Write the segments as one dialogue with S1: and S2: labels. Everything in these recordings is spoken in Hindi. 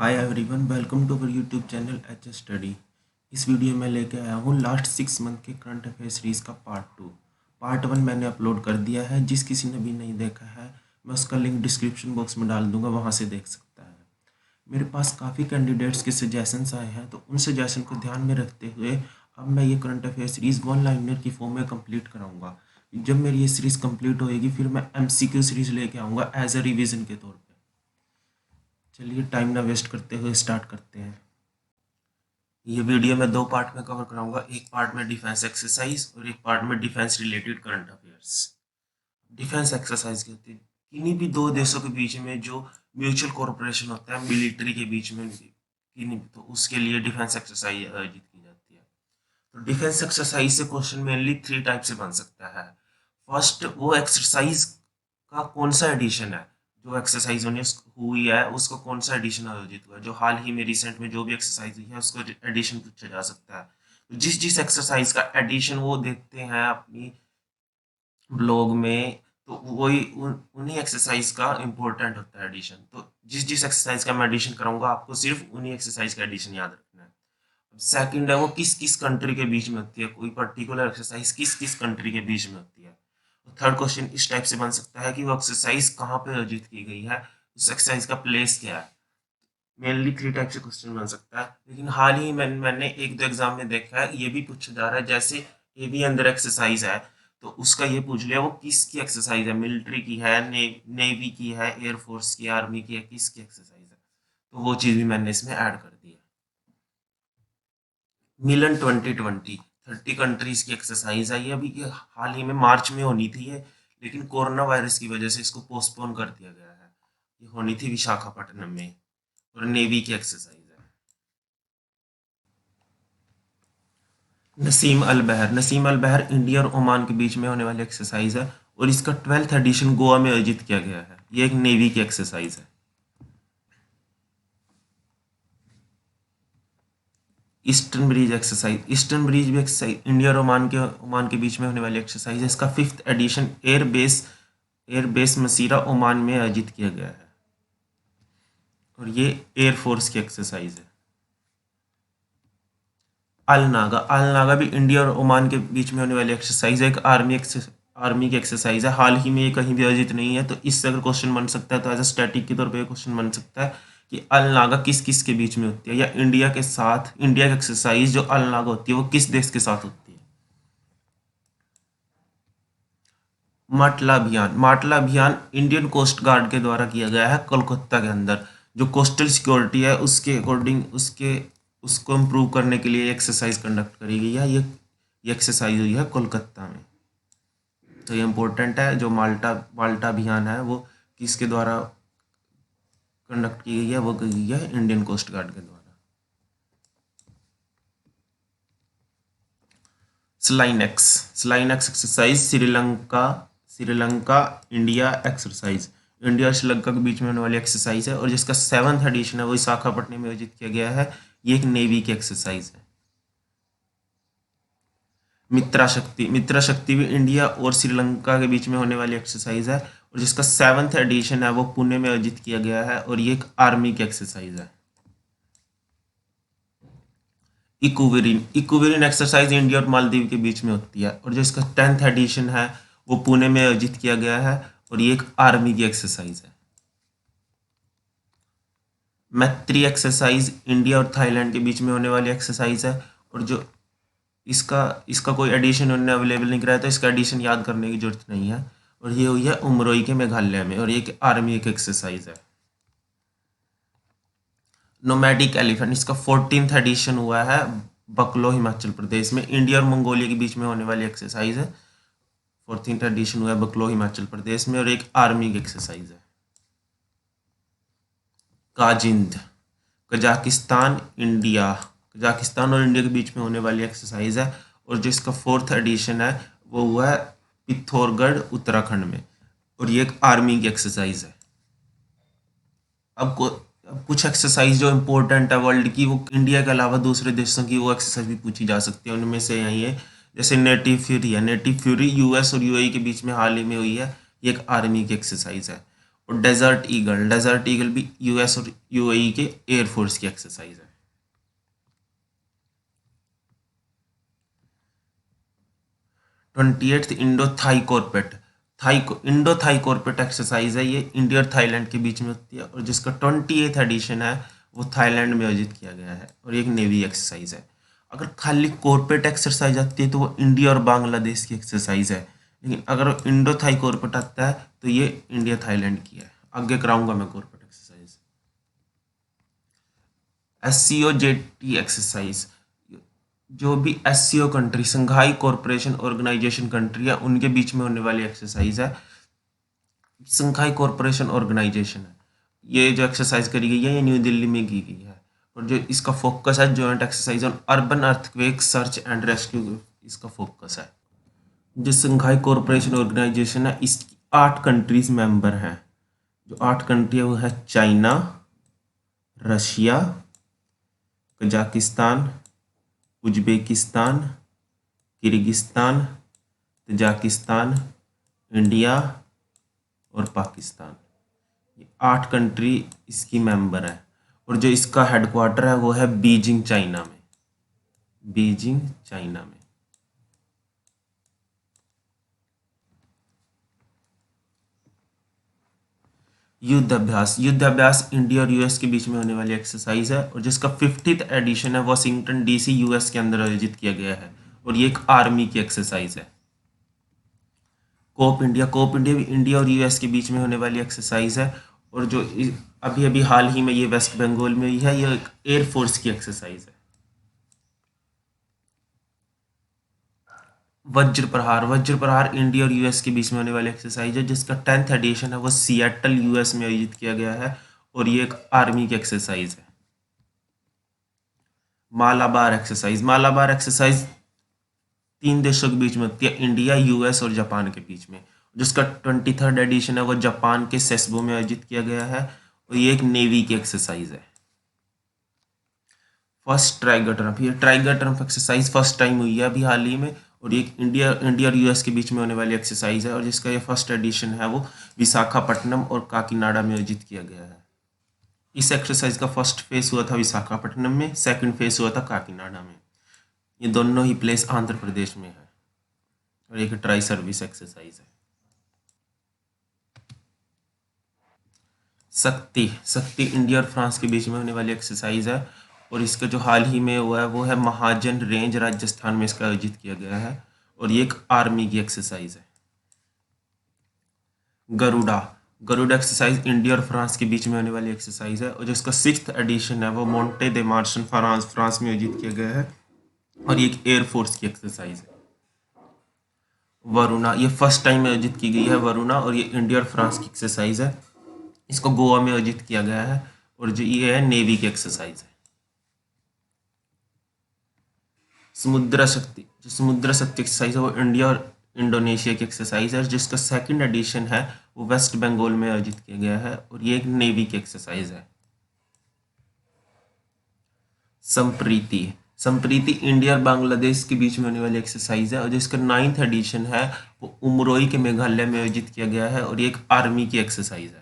S1: Hi everyone, welcome to our YouTube channel H study. इस वीडियो में लेके आया हूँ लास्ट 6 मंथ के करंट अफेयर सीरीज़ का पार्ट 2। पार्ट 1 मैंने अपलोड कर दिया है। जिस किसी ने भी नहीं देखा है मैं उसका लिंक डिस्क्रिप्शन बॉक्स में डाल दूंगा, वहाँ से देख सकता है। मेरे पास काफ़ी कैंडिडेट्स के सजेशंस आए हैं, तो उन सजेशन को ध्यान में रखते हुए अब मैं ये current affair series one liner की फॉर्म में कंप्लीट कराऊंगा। जब मेरी ये सीरीज़ कंप्लीट होएगी फिर मैं MCQ सीरीज़ लेके आऊँगा एज अ रिविज़न के तौर पर। चलिए टाइम ना वेस्ट करते हुए स्टार्ट करते हैं। ये वीडियो मैं दो पार्ट में कवर कराऊंगा, एक पार्ट में डिफेंस एक्सरसाइज और एक पार्ट में defence related current affairs. Defence exercise क्या होती है? किन्हीं भी दो देशों के बीच में जो म्यूचुअल कोऑपरेशन होता है मिलिट्री के बीच में, किन्हीं तो उसके लिए डिफेंस एक्सरसाइज आयोजित की जाती है। तो डिफेंस एक्सरसाइज से क्वेश्चन मेनली 3 टाइप से बन सकता है। फर्स्ट, वो एक्सरसाइज का कौन सा एडिशन है, जो एक्सरसाइज होनी हुई है उसको कौन सा एडिशन आयोजित हुआ है। जो हाल ही में रिसेंट में जो भी एक्सरसाइज हुई है उसको एडिशन पूछा जा सकता है। तो जिस जिस एक्सरसाइज का एडिशन वो देखते हैं अपनी ब्लॉग में, तो वही उन्हीं एक्सरसाइज का इम्पोर्टेंट होता है एडिशन। तो जिस जिस एक्सरसाइज का मैं एडिशन कराऊंगा आपको सिर्फ उन्हीं एक्सरसाइज का एडिशन याद रखना है। सेकंड है वो किस किस कंट्री के बीच में होती है, कोई पर्टिकुलर एक्सरसाइज किस किस कंट्री के बीच में होती है। थर्ड क्वेश्चन इस टाइप से बन सकता है कि वो एक्सरसाइज कहाँ पे आयोजित की गई है, उस एक्सरसाइज का प्लेस क्या है। मेनली 3 टाइप से क्वेश्चन बन सकता है, लेकिन हाल ही में मैंने एक दो एग्जाम में देखा है ये भी पूछा जा रहा है। जैसे ये भी अंदर एक्सरसाइज है, तो उसका ये पूछ लिया वो किसकी एक्सरसाइज है, मिलिट्री की है, नेवी की है, एयरफोर्स की, आर्मी की है, किसकी एक्सरसाइज है। तो वो चीज़ भी मैंने इसमें ऐड कर दी है। मिलन 2020 30 कंट्रीज की एक्सरसाइज है। ये अभी ये हाल ही में मार्च में होनी थी ये, लेकिन कोरोना वायरस की वजह से इसको पोस्टपोन कर दिया गया है। ये होनी थी विशाखापट्टनम में और नेवी की एक्सरसाइज है। नसीम अल बहर इंडिया और ओमान के बीच में होने वाली एक्सरसाइज है और इसका 12th एडिशन गोवा में आयोजित किया गया है। ये एक नेवी की एक्सरसाइज है। ईस्टर्न ब्रिज भी एक्सरसाइज इंडिया और ओमान के बीच में होने वाली एक्सरसाइज है। इसका 5th edition air base Masirah Oman में आयोजित किया गया है और ये एयरफोर्स की एक्सरसाइज है। अल नागा भी इंडिया और ओमान के बीच में होने वाली एक्सरसाइज है। एक आर्मी की एक्सरसाइज है। हाल ही में ये कहीं भी आयोजित नहीं है, तो इससे अगर क्वेश्चन बन सकता है तो एज अ स्टैटिक के तौर पे क्वेश्चन बन सकता है कि अल नागा किस किस के बीच में होती है, या इंडिया की एक्सरसाइज जो अल नागा होती है वो किस देश के साथ होती है। माटला अभियान इंडियन कोस्ट गार्ड के द्वारा किया गया है कोलकाता के अंदर। जो कोस्टल सिक्योरिटी है उसके अकॉर्डिंग उसको इम्प्रूव करने के लिए एक्सरसाइज कंडक्ट करी गई है। ये एक्सरसाइज हुई है कोलकाता में। तो ये इम्पोर्टेंट है। जो माल्टा अभियान है वो किसके द्वारा कंडक्ट की गई है, वो की गई है इंडियन कोस्ट गार्ड के द्वारा। SLINEX exercise Sri Lanka India exercise. India और श्रीलंका के बीच में होने वाली एक्सरसाइज है और जिसका 7th एडिशन है वो विशाखापट्टनम में आयोजित किया गया है। ये एक नेवी की एक्सरसाइज है। मित्रा शक्ति भी इंडिया और श्रीलंका के बीच में होने वाली एक्सरसाइज है और जिसका 7th एडिशन है वो पुणे में आयोजित किया गया है और ये एक आर्मी की एक्सरसाइज है। इक्विवेरिन एक्सरसाइज इंडिया और मालदीव के बीच में होती है और जो इसका 10th एडिशन है वो पुणे में आयोजित किया गया है और ये एक आर्मी की एक्सरसाइज है। मैत्री एक्सरसाइज इंडिया और थाईलैंड के बीच में होने वाली एक्सरसाइज है और जो इसका इसका कोई एडिशन उन्होंने अवेलेबल नहीं कराया, तो इसका एडिशन याद करने की जरूरत नहीं है। और ये हुई है उमरोई के मेघालय में और ये एक आर्मी एक एक्सरसाइज है। नोमैडिक एलिफेंट इसका 14th एडिशन हुआ है बकलो हिमाचल प्रदेश में। इंडिया और मंगोलिया के बीच में होने वाली एक्सरसाइज है। 14th एडिशन हुआ है बकलो हिमाचल प्रदेश में और एक आर्मी की एक्सरसाइज है। काजिंद कजाकिस्तान और इंडिया के बीच में होने वाली एक्सरसाइज है और जो इसका 4th एडिशन है वो हुआ है पिथौरगढ़ उत्तराखंड में और ये एक आर्मी की एक्सरसाइज है। अब कुछ एक्सरसाइज जो इम्पोर्टेंट है वर्ल्ड की, वो इंडिया के अलावा दूसरे देशों की वो एक्सरसाइज भी पूछी जा सकती है। उनमें से यही है, जैसे नेटिव फ्यूरी यूएस और यूएई के बीच में हाल ही में हुई है। ये एक आर्मी की एक्सरसाइज है। और डेजर्ट ईगल भी यूएस और यूएई के एयरफोर्स की एक्सरसाइज है। 28th Indo Thai कॉर्पेट Indo Thai कॉर्पेट exercise है। ये इंडिया और थाईलैंड के बीच में होती है और जिसका 28th एडिशन है वो थाईलैंड में आयोजित किया गया है और एक नेवी एक्सरसाइज है। अगर खाली कॉर्पेट एक्सरसाइज आती है तो वो इंडिया और बांग्लादेश की एक्सरसाइज है, लेकिन अगर इंडो थाई कॉर्पेट आता है तो ये इंडिया थाईलैंड की है। आगे कराऊंगा मैं कॉर्पेट एक्सरसाइज। SCOJT एक्सरसाइज, जो भी SCO country, Shanghai corporation organisation country है, उनके बीच में होने वाली एक्सरसाइज है। संघाई कॉरपोरेशन ऑर्गेनाइजेशन है, ये जो एक्सरसाइज करी गई है ये न्यू दिल्ली में की गई है और जो इसका फोकस है joint exercise on urban earthquake search and rescue, इसका फोकस है। जो संघाई कॉरपोरेशन ऑर्गेनाइजेशन है इसकी 8 कंट्रीज मेंबर हैं। जो 8 कंट्री है वो है China, Russia, Kazakhstan, Uzbekistan, Kyrgyzstan, Tajikistan, India और पाकिस्तान। ये 8 कंट्री इसकी मेंबर है और जो इसका हेडक्वार्टर है वो है बीजिंग चाइना में। बीजिंग चाइना में। युद्ध अभ्यास इंडिया और यूएस के बीच में होने वाली एक्सरसाइज है और जिसका 50th एडिशन है वॉशिंगटन डीसी यूएस के अंदर आयोजित किया गया है और ये एक आर्मी की एक्सरसाइज है। कोप इंडिया भी इंडिया और यूएस के बीच में होने वाली एक्सरसाइज है और जो अभी अभी हाल ही में ये वेस्ट बंगाल में हुई है, ये एक एयरफोर्स की एक्सरसाइज है। वज्र प्रहार इंडिया और यूएस के बीच में होने वाली एक्सरसाइज है जिसका 10th एडिशन है वो सिएटल यूएस में आयोजित किया गया है और ये एक आर्मी की एक्सरसाइज है। मालाबार एक्सरसाइज 3 देशों के बीच में होती है, इंडिया, यूएस और जापान के बीच में, जिसका 23rd एडिशन है वो जापान के सेस्बो में आयोजित किया गया है और ये एक नेवी की एक्सरसाइज है। फर्स्ट ट्राइगर ट्रम्प, ये ट्राइगर ट्रम्प एक्सरसाइज फर्स्ट टाइम हुई है अभी हाल ही में और ये इंडिया और यूएस के बीच में होने वाली एक्सरसाइज है और जिसका ये फर्स्ट एडिशन है वो विशाखापट्टनम और काकीनाडा में आयोजित किया गया है। इस एक्सरसाइज का फर्स्ट फेज हुआ था विशाखापट्टनम में, सेकंड फेज हुआ था काकीनाडा में। ये दोनों ही प्लेस आंध्र प्रदेश में है और एक ट्राई सर्विस एक्सरसाइज है। शक्ति इंडिया और फ्रांस के बीच में होने वाली एक्सरसाइज है और इसका जो हाल ही में हुआ है वो है महाजन रेंज राजस्थान में इसका आयोजित किया गया है और ये एक आर्मी की एक्सरसाइज है। गरुड़ा एक्सरसाइज इंडिया और फ्रांस के बीच में होने वाली एक्सरसाइज है और जिसका 6th एडिशन है वो मोंटे दे मार्शन फ्रांस में आयोजित किया गया है और ये एक एयरफोर्स की एक्सरसाइज है। वरुणा, ये फर्स्ट टाइम आयोजित की गई है वरुणा और ये इंडिया और फ्रांस की एक्सरसाइज है। इसको गोवा में आयोजित किया गया है और जो ये है नेवी की एक्सरसाइज है। समुद्र शक्ति एक्सरसाइज है वो इंडिया और इंडोनेशिया की एक्सरसाइज है जिसका 2nd एडिशन है वो वेस्ट बंगाल में आयोजित किया गया है और ये एक नेवी की एक्सरसाइज है। संप्रीति इंडिया और बांग्लादेश के बीच में होने वाली एक्सरसाइज है और जिसका 9th एडिशन है वो उमरोई के मेघालय में आयोजित किया गया है और ये एक आर्मी की एक्सरसाइज है।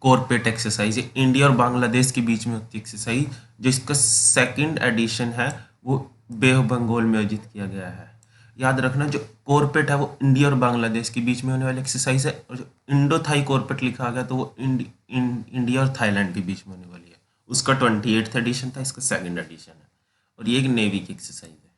S1: कॉर्पेट एक्सरसाइज है इंडिया और बांग्लादेश के बीच में होती है एक्सरसाइज जिसका 2nd एडिशन है वो बे ऑफ बंगाल में आयोजित किया गया है। याद रखना जो कॉर्पेट है वो इंडिया और बांग्लादेश के बीच में होने वाली एक्सरसाइज है और जो इंडो थाई कॉर्पेट लिखा गया तो वो इंडिया और थाईलैंड के बीच में होने वाली है। उसका 28th एडिशन था, इसका 2nd एडिशन है और ये एक नेवी की एक्सरसाइज है।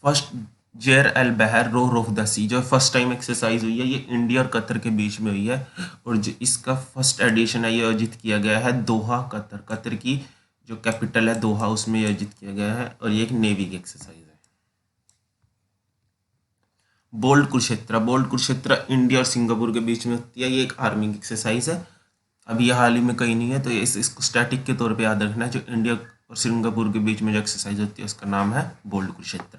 S1: फर्स्ट जेर एल बहर रोह ऑफ द सी, जो फर्स्ट टाइम एक्सरसाइज हुई है ये इंडिया और कतर के बीच में हुई है और जो इसका फर्स्ट एडिशन है ये आयोजित किया गया है दोहा, कतर की जो कैपिटल है दोहा उसमें आयोजित किया गया है और ये एक नेवी की एक्सरसाइज है। बोल्ड कुरुक्षेत्र इंडिया और सिंगापुर के बीच में होती है, ये एक आर्मी की एक्सरसाइज है। अभी ये हाल ही में कहीं नहीं है तो इसको स्टैटिक के तौर पे याद रखना है। जो इंडिया और सिंगापुर के बीच में जो एक्सरसाइज होती है उसका नाम है बोल्ड कुरुक्षेत्र।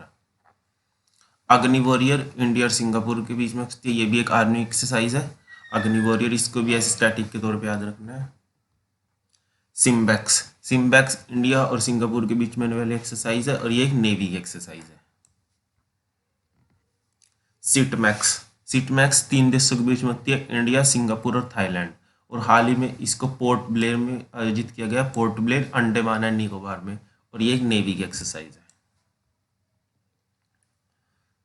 S1: अग्नि वॉरियर इंडिया और सिंगापुर के बीच में होती है, ये भी एक आर्मी एक्सरसाइज है। अग्नि वॉरियर, इसको भी ऐसे स्टैटिक के तौर पे याद रखना है। सिम्बैक्स इंडिया और सिंगापुर के बीच में होने वाली एक्सरसाइज है और ये एक नेवी की एक्सरसाइज है। सीटमैक्स। सीटमैक्स 3 देशों के बीच में होती है, इंडिया, सिंगापुर और थाईलैंड। और हाल ही में इसको पोर्ट ब्लेयर में आयोजित किया गया, port Blair Andaman and Nicobar में। और ये एक नेवी की एक्सरसाइज है।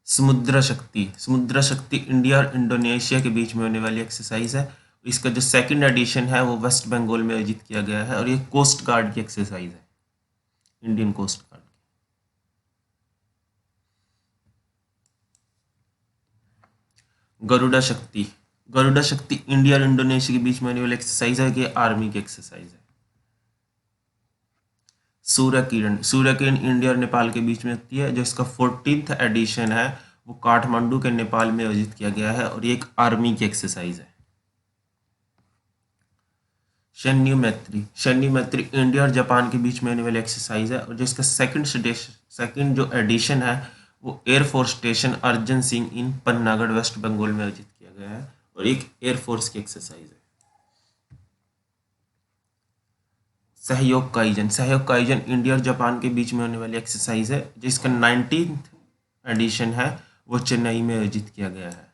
S1: समुद्र शक्ति। समुद्र शक्ति इंडिया और इंडोनेशिया के बीच में होने वाली एक्सरसाइज है। इसका जो सेकंड एडिशन है वो वेस्ट बंगाल में आयोजित किया गया है, और ये कोस्ट गार्ड की एक्सरसाइज है, इंडियन कोस्ट गार्ड। गरुड़ा शक्ति। गरुड़ा शक्ति इंडिया और इंडोनेशिया के बीच में होने वाली एक्सरसाइज है कि आर्मी की एक्सरसाइज है। सूर्य किरण। सूर्य किरण इंडिया और नेपाल के बीच में होती है, जो इसका 14th एडिशन है वो काठमांडू के नेपाल में आयोजित किया गया है, और ये एक आर्मी की एक्सरसाइज है। शन्यु मैत्री। शन्यु मैत्री इंडिया और जापान के बीच में होने वाली एक्सरसाइज है, और जो इसका सेकंड जो एडिशन है वो एयरफोर्स स्टेशन अर्जन सिंह इन पन्नागढ़ वेस्ट बंगाल में आयोजित किया गया है, और एक एयरफोर्स की एक्सरसाइज है। सहयोग काइजन। सहयोग काइजन इंडिया और जापान के बीच में होने वाली एक्सरसाइज है, जिसका 19th एडिशन है वो चेन्नई में आयोजित किया गया है।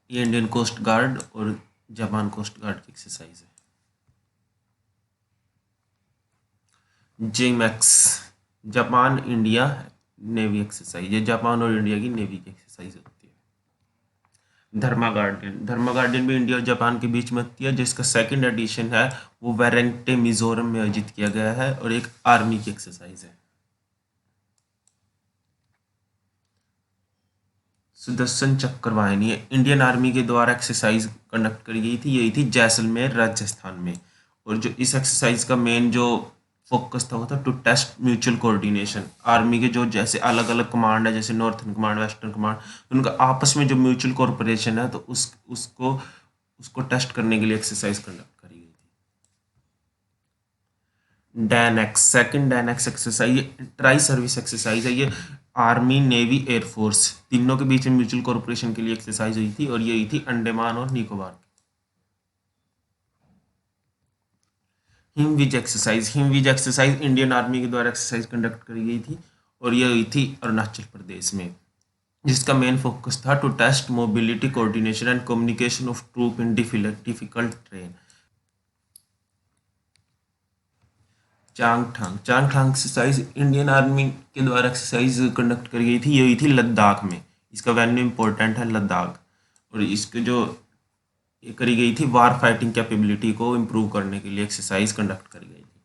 S1: ये इंडियन कोस्ट गार्ड और जापान कोस्ट गार्ड की एक्सरसाइज है। जेमैक्स जापान इंडिया नेवी एक्सरसाइज है, जापान और इंडिया की नेवी की एक्सरसाइज होती है। धर्मा गार्डियन। धर्मा गार्डियन भी इंडिया और जापान के बीच में होती है, जिसका सेकंड एडिशन है वो वेरेंटे मिजोरम में आयोजित किया गया है, और एक आर्मी की एक्सरसाइज है। सुदर्शन चक्र वाहिनी है इंडियन आर्मी के द्वारा एक्सरसाइज कंडक्ट करी गई थी, यही थी जैसलमेर राजस्थान में। और जो इस एक्सरसाइज का मेन जो फोकस था वो था to test mutual coordination. Army के जो जैसे अलग अलग कमांड है, जैसे नॉर्थन कमांड, वेस्टर्न कमांड, उनका आपस में जो म्यूचुअल कोऑपरेशन है, तो उसको टेस्ट करने के लिए एक्सरसाइज कंडक्ट करी गई थी। Danx. Second Danx exercise tri service exercise है, ये आर्मी, नेवी, एयरफोर्स तीनों के बीच में म्यूचुअल कोऑपरेशन के लिए एक्सरसाइज हुई थी, और ये हुई थी अंडमान और Nicobar. Himvijay exercise. Himvijay exercise Indian army के द्वारा एक्सरसाइज कंडक्ट करी गई थी, और ये हुई थी अरुणाचल प्रदेश में, जिसका मेन फोकस था to test mobility, coordination and communication of troop in difficult terrain. Changthang. Changthang exercise Indian army के द्वारा एक्सरसाइज कंडक्ट करी गई थी, ये हुई थी लद्दाख में। इसका वेन्यू इंपॉर्टेंट है लद्दाख, और इसके जो ये करी गई थी वार फाइटिंग कैपेबिलिटी को इम्प्रूव करने के लिए एक्सरसाइज कंडक्ट करी गई थी।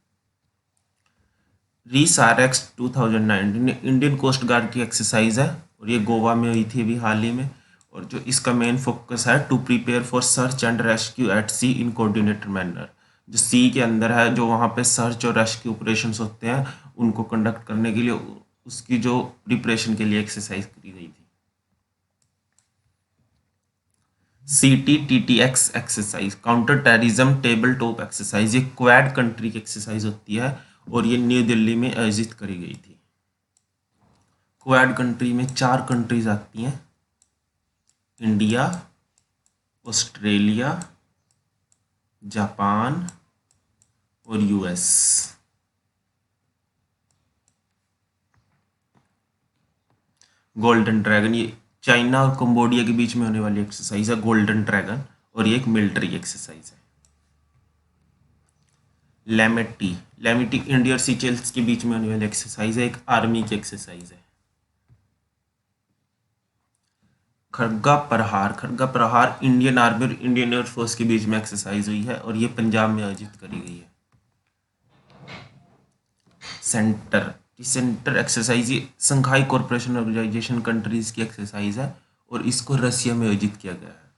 S1: रीस आर एक्स 2019 इंडियन कोस्ट गार्ड की एक्सरसाइज है, और ये गोवा में हुई थी अभी हाल ही में। और जो इसका मेन फोकस है to prepare for search and rescue at sea in coordinated manner. जो सी के अंदर है, जो वहाँ पे सर्च और रेस्क्यू ऑपरेशंस होते हैं, उनको कंडक्ट करने के लिए उसकी जो प्रिपरेशन के लिए एक्सरसाइज करी गई थी। CTTTX exercise counter terrorism table top exercise, ये क्वाड कंट्री की एक्सरसाइज होती है, और ये न्यू दिल्ली में आयोजित करी गई थी। क्वाड कंट्री में 4 कंट्रीज आती हैं, इंडिया, ऑस्ट्रेलिया, जापान और यूएस। गोल्डन ड्रैगन, ये चाइना और कंबोडिया के बीच में होने वाली एक्सरसाइज है गोल्डन ड्रैगन, और ये एक मिलिट्री एक्सरसाइज है। लेमेटी। लेमेटी इंडिया और सीचेल्स के बीच में होने वाली एक्सरसाइज है, एक आर्मी की एक्सरसाइज है। खड़गा प्रहार। खड़गा प्रहार इंडियन आर्मी और इंडियन एयरफोर्स के बीच में एक्सरसाइज हुई है, और ये पंजाब में आयोजित करी गई है। सेंटर। सेंटर एक्सरसाइज ये संघाई कॉरपोरेशन ऑर्गेनाइजेशन कंट्रीज की एक्सरसाइज है, और इसको रसिया में आयोजित किया गया है।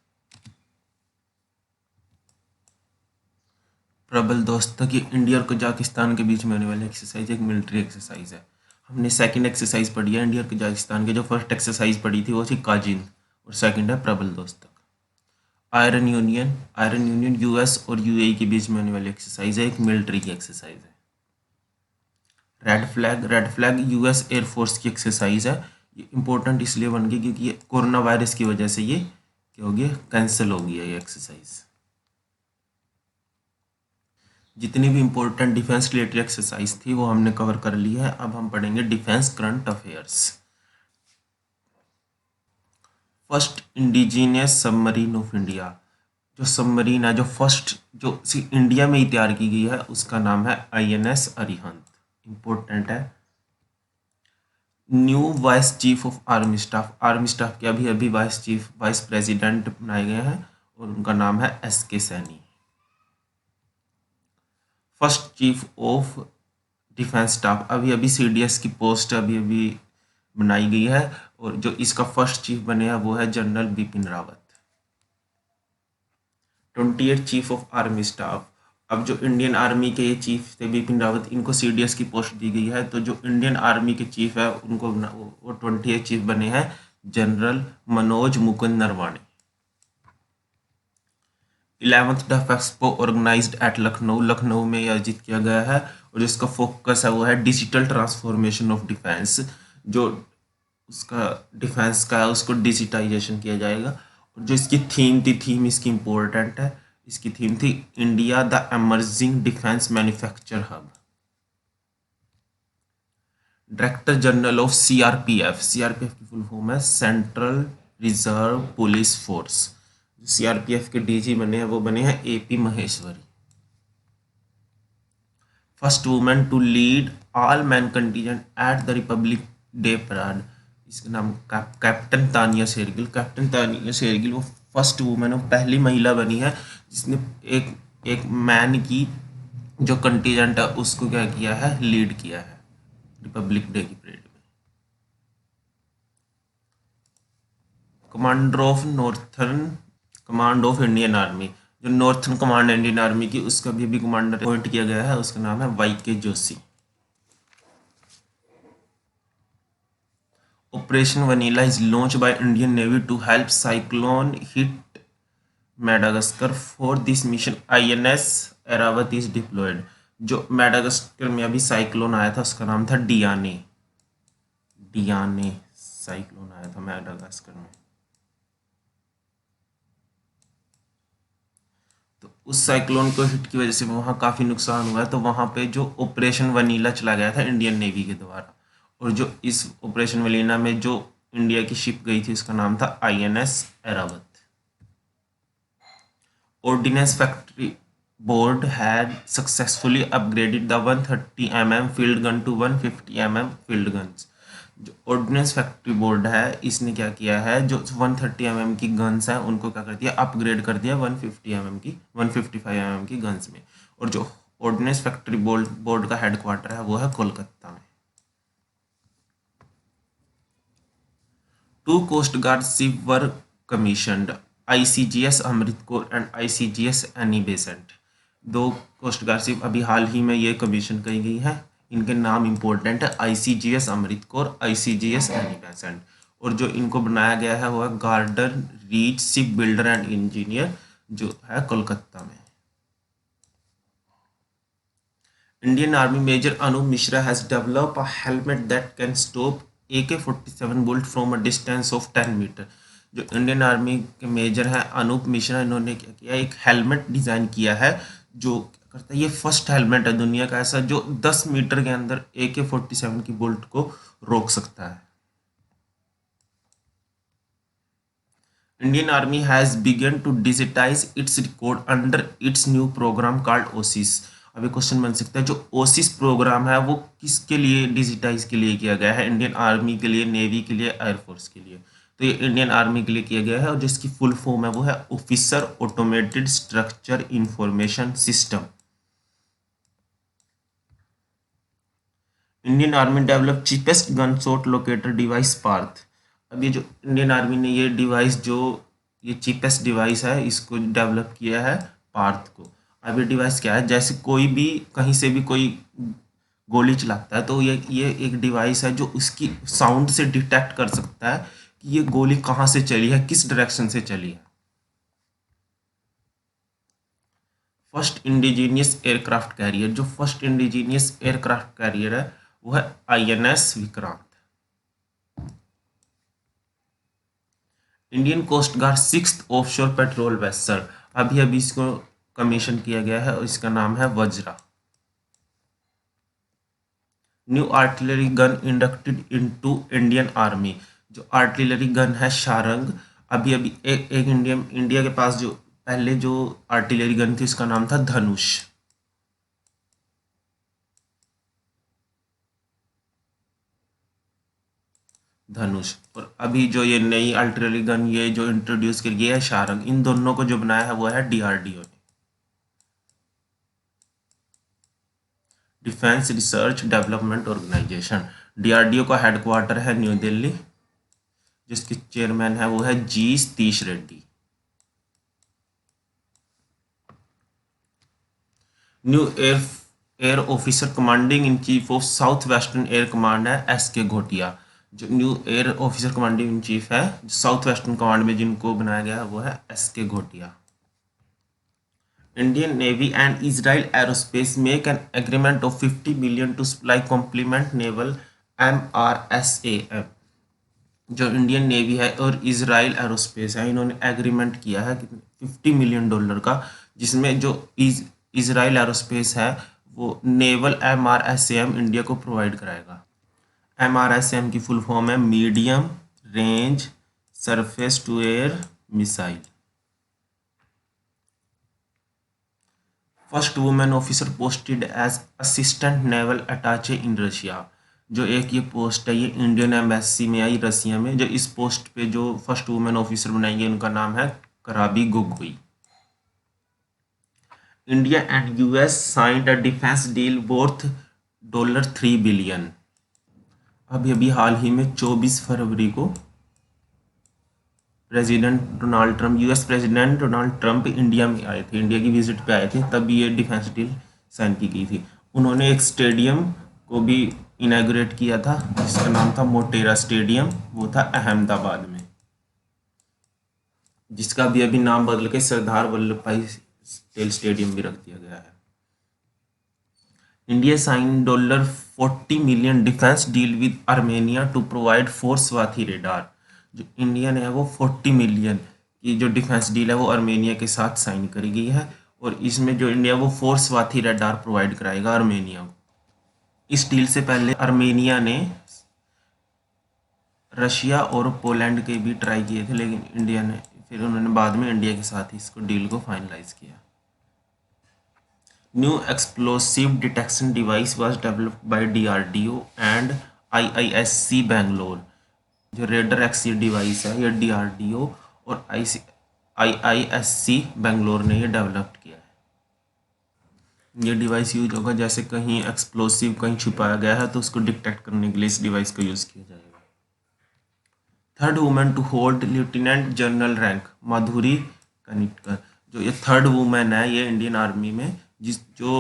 S1: प्रबल दोस्तक, ये इंडिया और कजाकिस्तान के बीच में होने वाली एक्सरसाइज एक मिलिट्री एक्सरसाइज है। हमने सेकंड एक्सरसाइज पढ़ी है इंडिया और कजाकिस्तान के, जो फर्स्ट एक्सरसाइज पढ़ी थी वो थी काजिन, और सेकंड है प्रबल दोस्तक। Iron union. Iron union US और यूएई के बीच में होने वाली एक्सरसाइज है, एक मिलिट्री की एक्सरसाइज है। Red flag. Red flag US air force की एक्सरसाइज है, ये इंपॉर्टेंट इसलिए बन गई क्योंकि ये कोरोना वायरस की वजह से ये क्या हो गया, कैंसिल हो गया ये एक्सरसाइज। जितनी भी इंपॉर्टेंट डिफेंस रिलेटेड एक्सरसाइज थी वो हमने कवर कर लिया है। अब हम पढ़ेंगे defence current affairs. First indigenous submarine of India, जो सबमरीन है जो फर्स्ट जो इंडिया में ही तैयार की गई है उसका नाम है INS अरिहंत। इम्पोर्टेंट है। New vice chief of army staff के अभी अभी वाइस प्रेसिडेंट बनाए गए हैं और उनका नाम है SK Saini. First chief of defence staff, अभी अभी CDS की पोस्ट अभी अभी बनाई गई है और जो इसका फर्स्ट चीफ बने हैं वो है general Bipin Rawat. 28 chief of army staff, अब जो इंडियन आर्मी के ये चीफ थे बिपिन रावत, इनको CDS की पोस्ट दी गई है, तो जो इंडियन आर्मी के चीफ है उनको वो 28 चीफ बने हैं general Manoj Mukund Naravane. 11th Def Expo organised at Lucknow, Lucknow में ये आयोजित किया गया है और जिसका फोकस है वो है डिजिटल ट्रांसफॉर्मेशन ऑफ डिफेंस। जो उसका डिफेंस का है उसको डिजिटाइजेशन किया जाएगा और जो इसकी थीम इसकी इम्पोर्टेंट है। इसकी थीम थी India the emerging defence manufacture hub. Director general of CRPF की फुल फॉर्म है central reserve police force. CRPF के DG बने हैं वो बने हैं AP Maheshwari. First women to lead all man contingent at the republic day parade, इसका नाम कैप्टन तानिया शेरगिल। कैप्टन तानिया शेरगिल वो फर्स्ट वुमेन और पहली महिला बनी है जिसने एक एक मैन की जो कंटिजेंट है उसको क्या किया है, लीड किया है रिपब्लिक डे की परेड में। कमांड ऑफ इंडियन आर्मी, जो नॉर्थन कमांड इंडियन आर्मी की उसका भी कमांडर अपॉइंट किया गया है, उसका नाम है YK Joshi. Operation vanilla is launch by Indian navy to help cyclone hit Madagascar. For this mission INS Airavat is deployed. जो मेडागास्कर में अभी साइक्लोन आया था उसका नाम था डियाने। डियाने साइक्लोन आया था मेडागास्कर में, तो उस साइक्लोन को हिट की वजह से वहाँ काफ़ी नुकसान हुआ है, तो वहाँ पे जो ऑपरेशन वनीला चला गया था इंडियन नेवी के द्वारा, और जो इस ऑपरेशन वनीला में जो इंडिया की शिप गई थी उसका नाम था INS Airavat. Ordnance factory board had successfully upgraded the 130 mm field gun to 150 mm field guns. जो ऑर्डिनेंस फैक्ट्री बोर्ड है इसने क्या किया है, जो 130 mm की गन्स हैं उनको क्या कर दिया, अपग्रेड कर दिया 150 mm की 155 mm की गन्स में। और जो ऑर्डिनेंस फैक्ट्री बोर्ड का हेडक्वार्टर है वो है कोलकाता में। Two coast guard ship were commissioned, ICGS Amrit Kaur and ICGS Annie Besant. दो कोस्ट गार्ड शिप अभी हाल ही में ये कमीशन की गई है, इनके नाम इंपॉर्टेंट है ICGS Amrit Kaur, ICGS Annie Besant. और जो इनको बनाया गया है वो है garden reach ship builder and engineer, जो है कोलकाता में। Indian Army Major Anup Mishra has developed a helmet that can stop AK-47 bullet from a distance of 10 metre. जो इंडियन आर्मी के मेजर हैं अनूप मिश्रा, इन्होंने क्या किया, एक हेलमेट डिज़ाइन किया है जो क्या करता है, ये फर्स्ट हेलमेट है दुनिया का ऐसा जो 10 मीटर के अंदर AK-47 की बुलेट को रोक सकता है। Indian Army has begun to digitize its record under its new program called OSIS। अभी क्वेश्चन बन सकता है जो OSIS प्रोग्राम है वो किसके लिए डिजिटाइज के लिए किया गया है, इंडियन आर्मी के लिए, नेवी के लिए, एयरफोर्स के लिए। तो ये इंडियन आर्मी के लिए किया गया है और जिसकी फुल फॉर्म है वो है officer automated structure information system. Indian army develop cheapest gun shot locator device Parth. अब ये जो इंडियन आर्मी ने ये डिवाइस जो ये चीपेस्ट डिवाइस है इसको डेवलप किया है पार्थ को। अब ये डिवाइस क्या है, जैसे कोई भी कहीं से भी कोई गोली चलाता है तो ये एक डिवाइस है जो उसकी साउंड से डिटेक्ट कर सकता है कि ये गोली कहाँ से चली है, किस डायरेक्शन से चली है। फर्स्ट इंडिजीनियस एयरक्राफ्ट कैरियर, जो फर्स्ट इंडिजीनियस एयरक्राफ्ट कैरियर है वो है INS Vikrant. Indian coast guard 6th offshore patrol vessel, अभी अभी इसको कमीशन किया गया है और इसका नाम है Vajra. New artillery gun inducted into Indian army, जो आर्टिलरी गन है शारंग अभी अभी एक इंडिया के पास जो पहले जो आर्टिलरी गन थी उसका नाम था धनुष। धनुष। और अभी जो ये नई आर्टिलरी गन ये जो इंट्रोड्यूस कर है शारंग, इन दोनों को जो बनाया है वो है डीआरडीओ ने। Defence research development organisation. DRDO का हेडक्वार्टर है न्यू दिल्ली, जिसके चेयरमैन है वो है G Satish Reddy. New air officer commanding in chief of south western air command है एस के घोटिया। जो new air officer commanding in chief है साउथ वेस्टर्न कमांड में जिनको बनाया गया है वो है S K Ghotia. Indian navy and Israel aerospace make an agreement of 50 million to supply complement naval MRSAM। जो इंडियन नेवी है और इजराइल एरोस्पेस है इन्होंने एग्रीमेंट किया है $50 मिलियन का, जिसमें जो इजराइल एरोस्पेस है वो नेवल MRSAM इंडिया को प्रोवाइड कराएगा। MRSAM की फुल फॉर्म है medium range surface to air missile. First women officer posted as assistant naval attache in Russia. जो एक ये पोस्ट है ये इंडियन एम्बेसी में आई रसिया में। जो इस पोस्ट पे जो फर्स्ट वुमेन ऑफिसर बनाई गई उनका नाम है कराबी Gogoi. India and US signed a defence deal worth $3 billion. अभी अभी हाल ही में 24 फरवरी को US president Donald Trump India में आए थे, इंडिया की विजिट पे आए थे, तब ये डिफेंस डील साइन की गई थी। उन्होंने एक स्टेडियम को भी इनॉग्रेट किया था जिसका नाम था मोटेरा स्टेडियम, वो था अहमदाबाद में, जिसका भी अभी नाम बदल के सरदार वल्लभ भाई पटेल स्टेडियम भी रख दिया गया है। India sign $40 million defence deal with Armenia to provide 4 Swathi radar. जो इंडिया ने है वो 40 मिलियन की जो डिफेंस डील है वो आर्मेनिया के साथ साइन करी गई है, और इसमें जो इंडिया वो 4 स्वाति रेडार प्रोवाइड कराएगा आर्मेनिया को। इस डील से पहले आर्मेनिया ने रशिया और पोलैंड के भी ट्राई किए थे, लेकिन इंडिया ने फिर उन्होंने बाद में इंडिया के साथ ही इसको डील को फाइनलाइज किया। New explosive detection device was developed by DRDO and IISc Bangalore। जो रेडर एक्सी डिवाइस है ये DRDO और IISc बेंगलोर ने ये डेवलप किया है। ये डिवाइस यूज होगा जैसे कहीं एक्सप्लोसिव कहीं छुपाया गया है तो उसको डिटेक्ट करने के लिए इस डिवाइस का यूज़ किया जाएगा। Third women to hold lieutenant general rank Madhuri Kanitkar. जो ये थर्ड वुमेन है ये इंडियन आर्मी में जो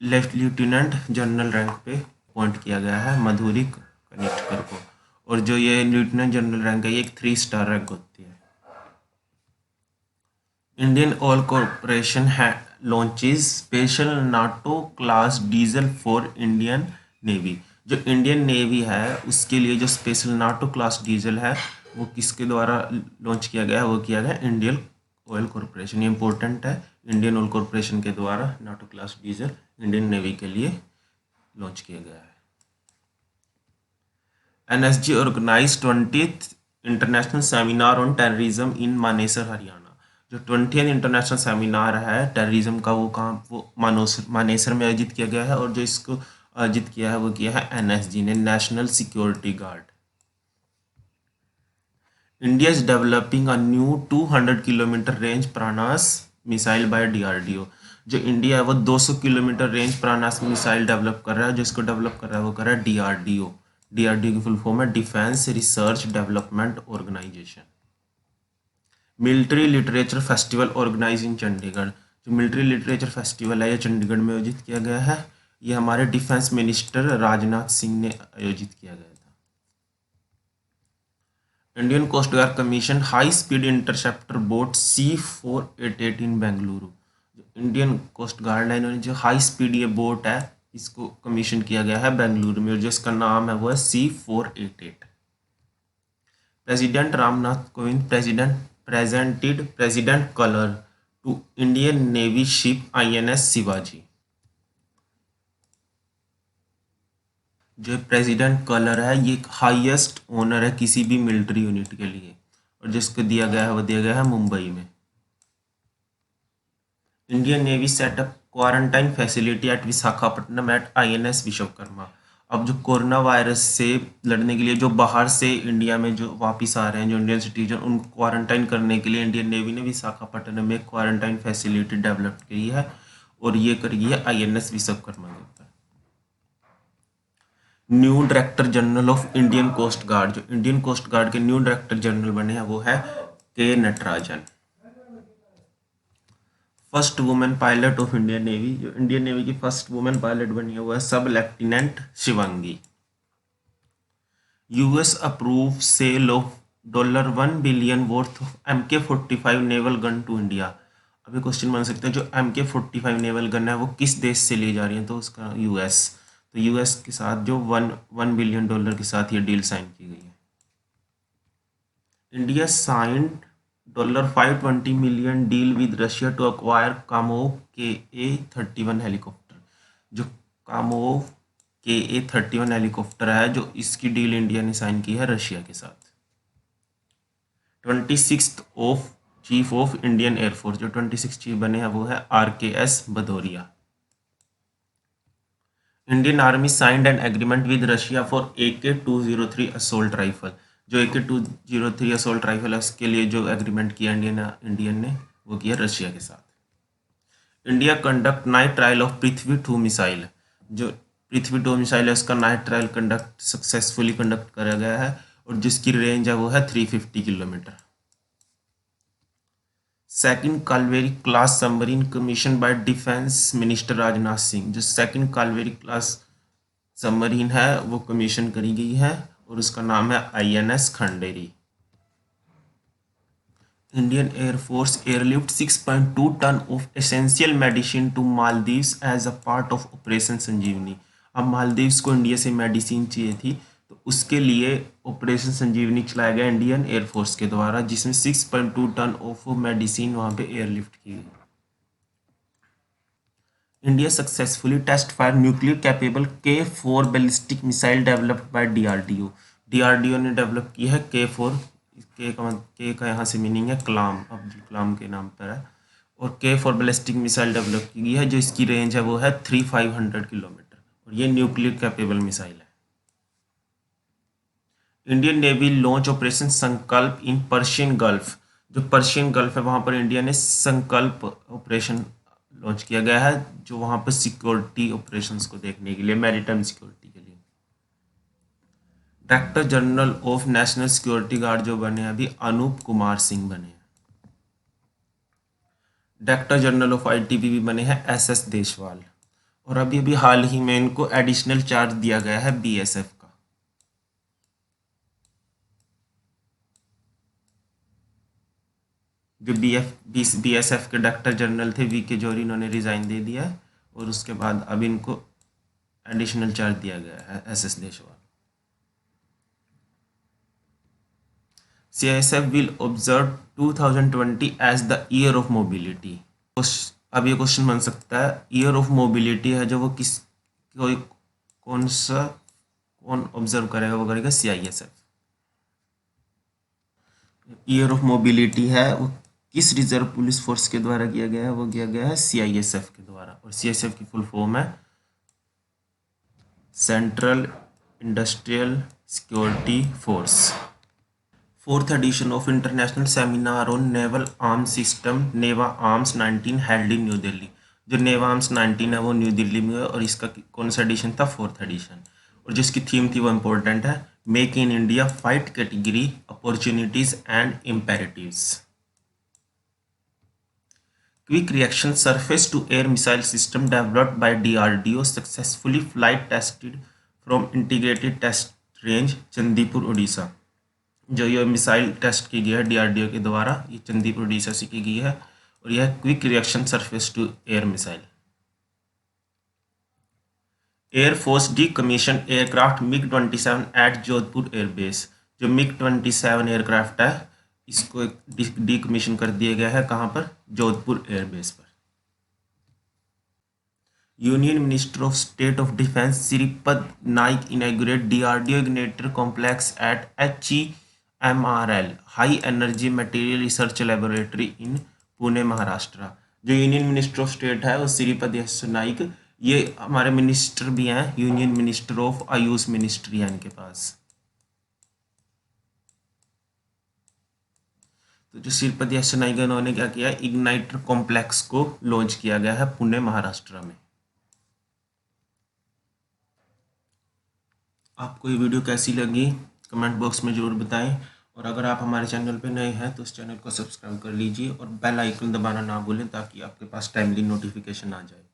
S1: लेफ्टिनेंट जनरल रैंक पे अपॉइंट किया गया है माधुरी कनिटकर को। और जो ये लेफ्टिनेंट जनरल रैंक है ये एक 3 स्टार रैंक होती है। इंडियन ऑयल कॉरपोरेशन है launches special NATO class diesel for Indian navy. जो इंडियन नेवी है उसके लिए जो स्पेशल नाटो क्लास डीजल है वो किसके द्वारा लॉन्च किया गया है, वो किया गया इंडियन ऑयल कॉरपोरेशन। ये इंपॉर्टेंट है, इंडियन ऑयल कॉरपोरेशन के द्वारा NATO class diesel Indian navy के लिए लॉन्च किया गया है। NSG organise 20th international seminar on terrorism in Manesar Haryana. जो 20th इंटरनेशनल सेमिनार है टेररिज्म का वो मानेसर में आयोजित किया गया है, और जो इसको आयोजित किया है वो किया है NSG ने, national security guard. India is developing a new 200 kilometre range Pranash missile by DRDO। जो इंडिया है वो 200 kilometre range Pranash missile develop कर रहा है, जिसको डेवलप कर रहा है वो कर रहा है DRDO। DRDO की फुल फॉर्म है defence research development organisation. Military literature festival organise in Chandigarh. जो मिलिट्री लिटरेचर फेस्टिवल है ये चंडीगढ़ में आयोजित किया गया है। ये हमारे डिफेंस मिनिस्टर राजनाथ सिंह ने आयोजित किया गया था। Indian coast guard commission high speed interceptor boat C488 in Bengaluru. Indian coast guard है इन्होंने जो हाई स्पीड ये बोट है इसको कमीशन किया गया है बेंगलुरु में, और जिसका नाम है वो है C488। President Ramnath Kovind presented president colour to Indian navy ship INS Shivaji. जो प्रेसिडेंट कलर है ये हाईएस्ट ऑनर है किसी भी मिलिट्री यूनिट के लिए, और जिसको दिया गया है वो दिया गया है मुंबई में। Indian navy setup quarantine facility at Visakhapatnam at INS Vishwakarma. अब जो कोरोना वायरस से लड़ने के लिए जो बाहर से इंडिया में जो वापस आ रहे हैं जो इंडियन सिटीजन, उनको क्वारंटाइन करने के लिए इंडियन नेवी ने विशाखापट्टनम में क्वारंटाइन फैसिलिटी डेवलप की है और ये करी है आईएनएस विश्वकर्मा के ऊपर। New director general of Indian coast guard, जो इंडियन कोस्ट गार्ड के न्यू डायरेक्टर जनरल बने हैं वो है K Natarajan. First women pilot of Indian navy, जो इंडियन नेवी की फर्स्ट वुमेन पायलट बनी है वो है sub lieutenant Shivangi. US approve sale of $1 billion worth of MK-45 naval gun to India. अभी क्वेश्चन बन सकता है जो MK-45 नेवल गन है वो किस देश से ली जा रही है, तो उसका यूएस। तो यूएस के साथ जो $1 बिलियन के साथ ये डील साइन की गई है। India signed $520 million deal with Russia to acquire Kamov KA-31 helicopter. जो कामोव KA-31 हेलीकॉप्टर है जो इसकी डील इंडिया ने साइन की है रशिया के साथ। 26th of chief of Indian air force, जो 26 चीफ बने हैं वो है RKS Bhadauria. Indian army signed an agreement with Russia for AK-203 assault rifle. जो AK-203 असोल्ट राइफल है उसके लिए जो एग्रीमेंट किया इंडियन ने वो किया रशिया के साथ। India conduct night trial of Prithvi two missile. जो पृथ्वी-2 मिसाइल है उसका नाइट ट्रायल सक्सेसफुली कंडक्ट करा गया है और जिसकी रेंज है वो है 350 kilometre. Second Kalvari class submarine commission by defence minister Rajnath Singh. जो सेकंड कालवेरी क्लास सबमरीन है वो कमीशन करी गई है और उसका नाम है INS Khanderi. Indian air force airlift 6.2 tonne of essential medicine to Maldives as a part of operation Sanjeevani. अब मालदीव्स को इंडिया से मेडिसिन चाहिए थी तो उसके लिए ऑपरेशन संजीवनी चलाया गया इंडियन एयरफोर्स के द्वारा, जिसमें 6.2 टन ऑफ मेडिसिन वहां पे एयरलिफ्ट की गई। India successfully test fire nuclear capable K4 ballistic missile developed by DRDO। DRDO ने डेवलप की है K4। के का यहाँ से मीनिंग है कलाम, अब्दुल कलाम के नाम पर है। और K4 बैलिस्टिक मिसाइल डेवलप की गई है जो इसकी रेंज है वो है 3500 किलोमीटर और ये न्यूक्लियर कैपेबल मिसाइल है। इंडियन नेवी लॉन्च ऑपरेशन संकल्प इन पर्शियन गल्फ। जो पर्शियन गल्फ है वहां पर इंडिया ने संकल्प ऑपरेशन लॉन्च किया गया है जो वहां पर सिक्योरिटी ऑपरेशंस को देखने के लिए, मैरीटाइम सिक्योरिटी के लिए। Director general of national security guard जो बने हैं अभी अनूप कुमार सिंह बने हैं। डायरेक्टर जनरल ऑफ ITBP बने हैं SS देशवाल। और अभी अभी हाल ही में इनको एडिशनल चार्ज दिया गया है BSF का। जो BSF के डायरेक्टर जनरल थे VK जौहरी, इन्होंने रिजाइन दे दिया है और उसके बाद अब इनको एडिशनल चार्ज दिया गया है SS Deshwal. CISF will observe 2020 as the year of mobility। अब ये क्वेश्चन बन सकता है ईयर ऑफ मोबिलिटी है जो वो कौन ऑब्जर्व करेगा, वो करेगा CISF। ईयर ऑफ मोबिलिटी है वो किस रिजर्व पुलिस फोर्स के द्वारा किया गया है, वो किया गया है CISF के द्वारा। और CISF की फुल फॉर्म है central industrial security force. Fourth edition of international seminar on naval arms system NAVARMS 19 held in new Delhi. जो नेवा आर्म्स 19 है वो न्यू दिल्ली में है और इसका कौन सा एडिशन था, फोर्थ एडिशन। और जिसकी थीम थी वो इम्पोर्टेंट है, make in India fight category opportunities and imperatives. Quick reaction surface to air missile system developed by DRDO successfully flight tested from integrated test range Chandipur Orissa. जो ये मिसाइल टेस्ट की गई है DRDO के द्वारा, ये चंदीपुर उड़ीसा से की गई है और यह quick reaction surface to air missile. Air force decommission aircraft MiG-27 at Jodhpur airbase. जो MiG-27 एयरक्राफ्ट है इसको डी कमीशन कर दिया गया है कहाँ पर, जोधपुर एयरबेस पर। Union minister of state of defence Shripad Naik inaugurate DRDO igniter complex at HE MRL high energy material research laboratory in Pune Maharashtra. जो यूनियन मिनिस्टर ऑफ स्टेट है वो श्रीपद यशो नाइक, ये हमारे मिनिस्टर भी हैं, union minister of Ayush ministry है इनके पास। तो जो श्रीपद यशो नाइक है उन्होंने क्या किया, इग्नाइटर कॉम्प्लेक्स को लॉन्च किया गया है पुणे महाराष्ट्र में। आपको ये वीडियो कैसी लगी कमेंट बॉक्स में ज़रूर बताएं, और अगर आप हमारे चैनल पे नए हैं तो इस चैनल को सब्सक्राइब कर लीजिए और बेल आइकन दबाना ना भूलें ताकि आपके पास टाइमली नोटिफिकेशन आ जाए।